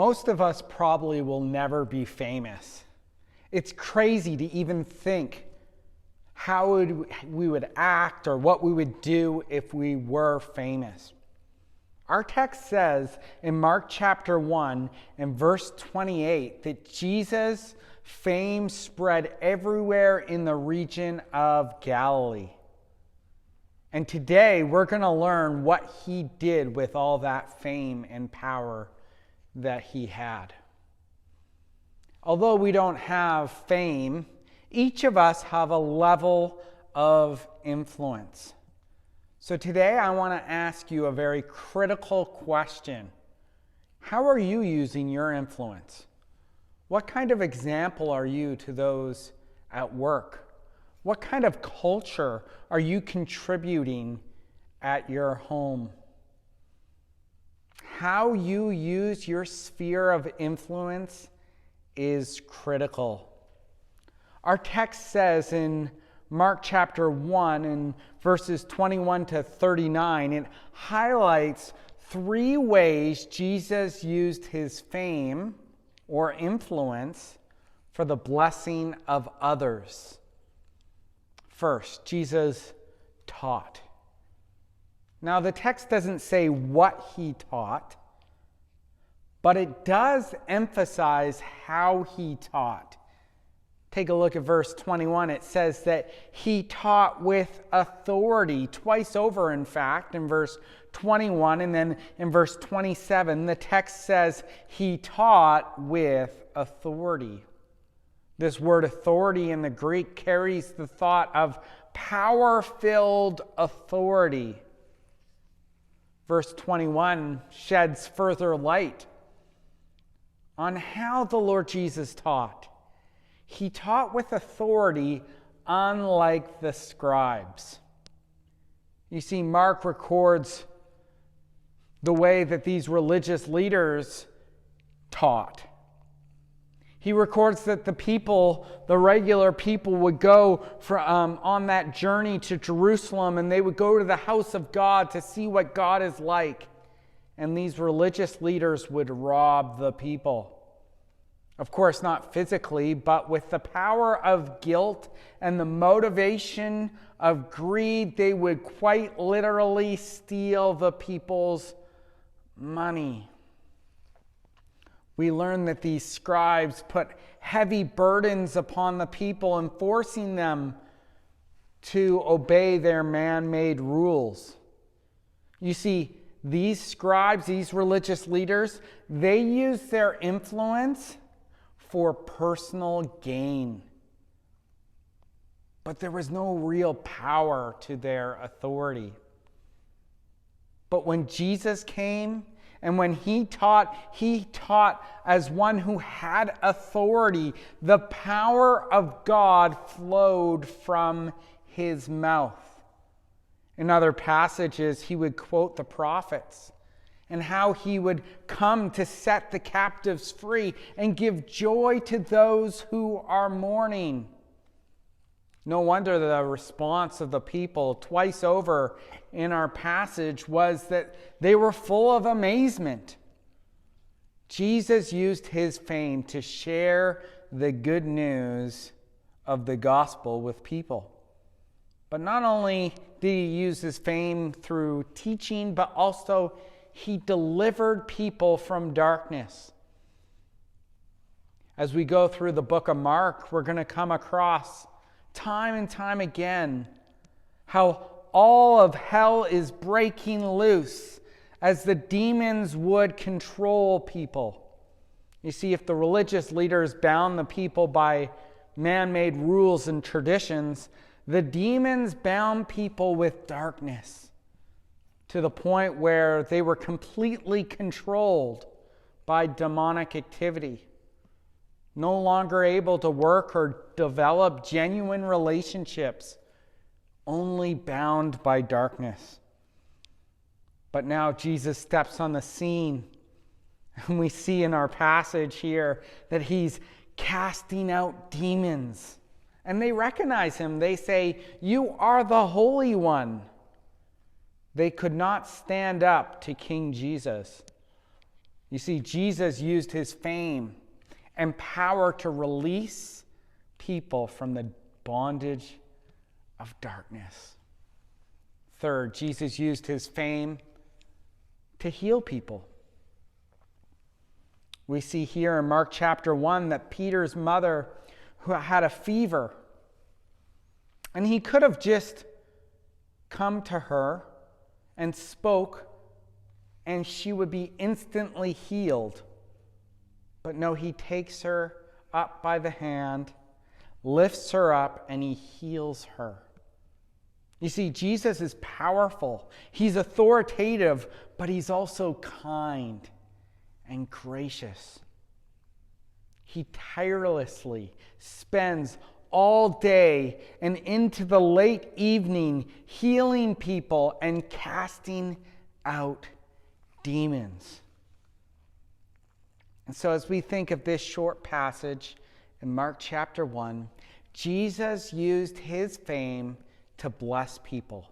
Most of us probably will never be famous. It's crazy to even think how we would act or what we would do if we were famous. Our text says in Mark chapter 1 and verse 28 that Jesus' fame spread everywhere in the region of Galilee. And today we're going to learn what he did with all that fame and power that he had. Although we don't have fame, each of us have a level of influence. So today I want to ask you a very critical question. How are you using your influence? What kind of example are you to those at work? What kind of culture are you contributing at your home? How you use your sphere of influence is critical. Our text says in Mark chapter 1 and verses 21 to 39, it highlights 3 ways Jesus used his fame or influence for the blessing of others. First, Jesus taught. Now, the text doesn't say what he taught, but it does emphasize how he taught. Take a look at verse 21. It says that he taught with authority. Twice over, in fact, in verse 21. And then in verse 27, the text says he taught with authority. This word authority in the Greek carries the thought of power-filled authority. Verse 21 sheds further light on how the Lord Jesus taught. He taught with authority, unlike the scribes. You see, Mark records the way that these religious leaders taught. He records that the people, the regular people, would go on that journey to Jerusalem, and they would go to the house of God to see what God is like. And these religious leaders would rob the people. Of course, not physically, but with the power of guilt and the motivation of greed, they would quite literally steal the people's money. We learn that these scribes put heavy burdens upon the people, and forcing them to obey their man-made rules. You see, these scribes, these religious leaders, they used their influence for personal gain. But there was no real power to their authority. But when Jesus came and when he taught as one who had authority. The power of God flowed from his mouth. In other passages, he would quote the prophets and how he would come to set the captives free and give joy to those who are mourning. No wonder the response of the people twice over in our passage was that they were full of amazement. Jesus used his fame to share the good news of the gospel with people. But not only did he use his fame through teaching, but also he delivered people from darkness. As we go through the book of Mark, we're going to come across time and time again how all of hell is breaking loose as the demons would control people. You see, if the religious leaders bound the people by man-made rules and traditions, the demons bound people with darkness to the point where they were completely controlled by demonic activity, no longer able to work or develop genuine relationships, only bound by darkness. But now Jesus steps on the scene, and we see in our passage here that he's casting out demons. And they recognize him. They say, "You are the Holy One." They could not stand up to King Jesus. You see, Jesus used his fame and power to release people from the bondage of darkness. Third, Jesus used his fame to heal people. We see here in Mark chapter 1 that Peter's mother, who had a fever, and he could have just come to her and spoke, and she would be instantly healed. But no, he takes her up by the hand, lifts her up, and he heals her. You see, Jesus is powerful. He's authoritative, but he's also kind and gracious. He tirelessly spends all day and into the late evening healing people and casting out demons. And so as we think of this short passage in Mark chapter 1, Jesus used his fame to bless people.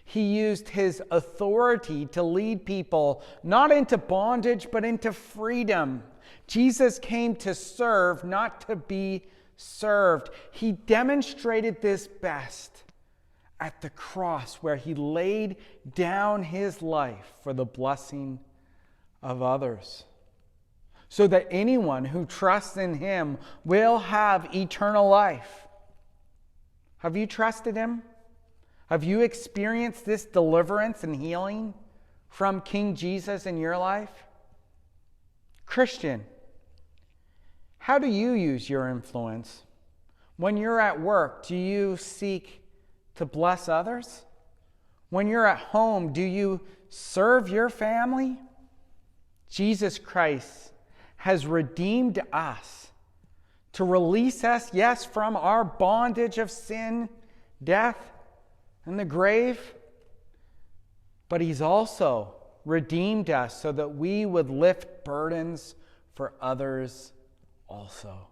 He used his authority to lead people not into bondage, but into freedom. Jesus came to serve, not to be served. He demonstrated this best at the cross, where he laid down his life for the blessing of others, so that anyone who trusts in him will have eternal life. Have you trusted him? Have you experienced this deliverance and healing from King Jesus in your life? Christian, how do you use your influence? When you're at work, do you seek to bless others? When you're at home, do you serve your family? Jesus Christ has redeemed us to release us, yes, from our bondage of sin, death, and the grave, but he's also redeemed us so that we would lift burdens for others also.